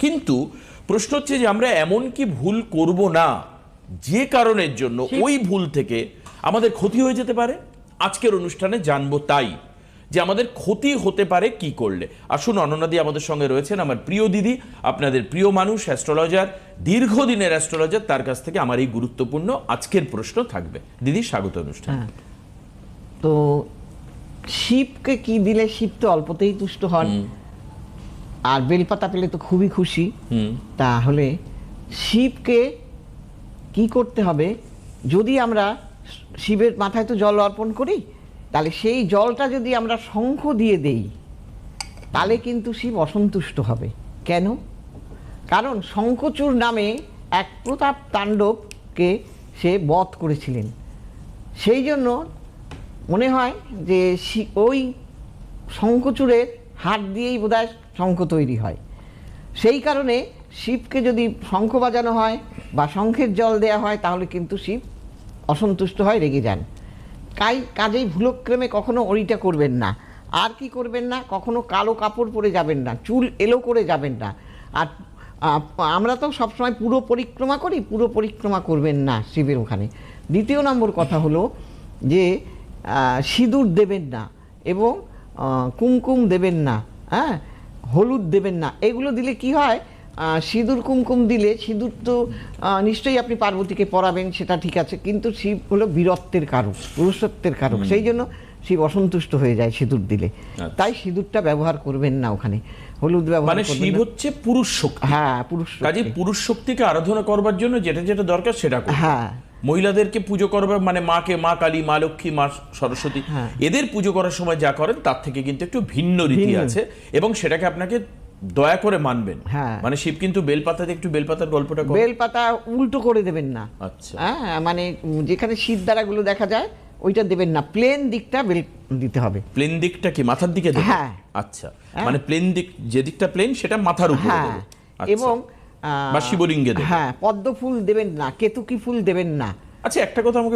কিন্তু প্রশ্ন হচ্ছে যে আমরা এমন কি ভুল করব না যে কারণের জন্য ওই ভুল থেকে আমাদের ক্ষতি হয়ে যেতে পারে। আজকের অনুষ্ঠানে জানবো তাই যে আমাদের ক্ষতি হতে পারে কি করলে। আসুন, অনন্যাদি আমাদের সঙ্গে রয়েছেন, আমার প্রিয় দিদি, আপনাদের প্রিয় মানুষ, অ্যাস্ট্রোলজার, দীর্ঘদিনের অ্যাস্ট্রোলজার। তার কাছ থেকে আমার এই গুরুত্বপূর্ণ আজকের প্রশ্ন থাকবে। দিদি, স্বাগত অনুষ্ঠান। তো শিবকে কি দিলে শিব তো অল্পতেই তুষ্ট হন, আর বেলপাতা পেলে তো খুবই খুশি। তাহলে শিবকে কি করতে হবে? যদি আমরা শিবের মাথায় তো জল অর্পণ করি, তাহলে সেই জলটা যদি আমরা শঙ্খ দিয়ে দেই তাহলে কিন্তু শিব অসন্তুষ্ট হবে। কেন? কারণ শঙ্খচূড় নামে এক প্রতাপ তাণ্ডবকে সে বধ করেছিলেন। সেই জন্য মনে হয় যে ওই শঙ্খচূড়ের হাত দিয়েই বোধহয় শঙ্খ তৈরি হয়। সেই কারণে শিবকে যদি শঙ্খ বাজানো হয় বা শঙ্খের জল দেয়া হয় তাহলে কিন্তু শিব অসন্তুষ্ট হয়, রেগে যান। কাজেই ভুলক্রমে কখনো ওইটা করবেন না। আর কি করবেন না? কখনো কালো কাপড় পরে যাবেন না, চুল এলো করে যাবেন না। আর আমরা তো সবসময় পুরো পরিক্রমা করি, পুরো পরিক্রমা করবেন না শিবের ওখানে। দ্বিতীয় নম্বর কথা হলো যে সিঁদুর দেবেন না এবং কুমকুম দেবেন না, হ্যাঁ, হলুদ দেবেন না। এগুলো দিলে কি হয়, সিঁদুর কুমকুম দিলে, সিঁদুর তো নিশ্চয়ই আপনি পার্বতীকে পরাবেন, সেটা ঠিক আছে, কিন্তু শিব হলো বীরত্বের কারক, পুরুষত্বের কারক। সেই জন্য শিব অসন্তুষ্ট হয়ে যায় সিঁদুর দিলে। তাই সিঁদুরটা ব্যবহার করবেন না ওখানে, হলুদ ব্যবহার মানে শিব হচ্ছে পুরুষ শক্তি। হ্যাঁ, পুরুষ কাজে পুরুষ শক্তিকে আরাধনা করবার জন্য যেটা যেটা দরকার সেটা করবে। হ্যাঁ, মহিলাদেরকে পুজো করবার মানে মাকে, মা কালী, মা লক্ষ্মী, মা সরস্বতী, এদের পুজো করার সময় যা করেন তার থেকে কিন্তু একটু ভিন্ন রীতি আছে এবং সেটাকে আপনাকে দয়া করে মানবেন। মানে শিব কিন্তু বেলপাতাতে, একটু বেলপাতার গল্পটা, বেলপাতা উল্টো করে দেবেন না। আচ্ছা, হ্যাঁ, মানে যেখানে শীত দ্বারাগুলো দেখা যায় ওইটা দেবেন না, প্লেন দিকটা বেল দিতে হবে। প্লেন দিকটা কি মাথার দিকে দেবেন? হ্যাঁ, আচ্ছা, মানে প্লেন দিক, যে দিকটা প্লেন সেটা মাথার উপরে দেবেন। এবং বা শিবলিঙ্গে দেবেন। হ্যাঁ, পদ্ম ফুল দেবেন না, কেতুকি ফুল দেবেন না। আচ্ছা, একটা কথা আমাকে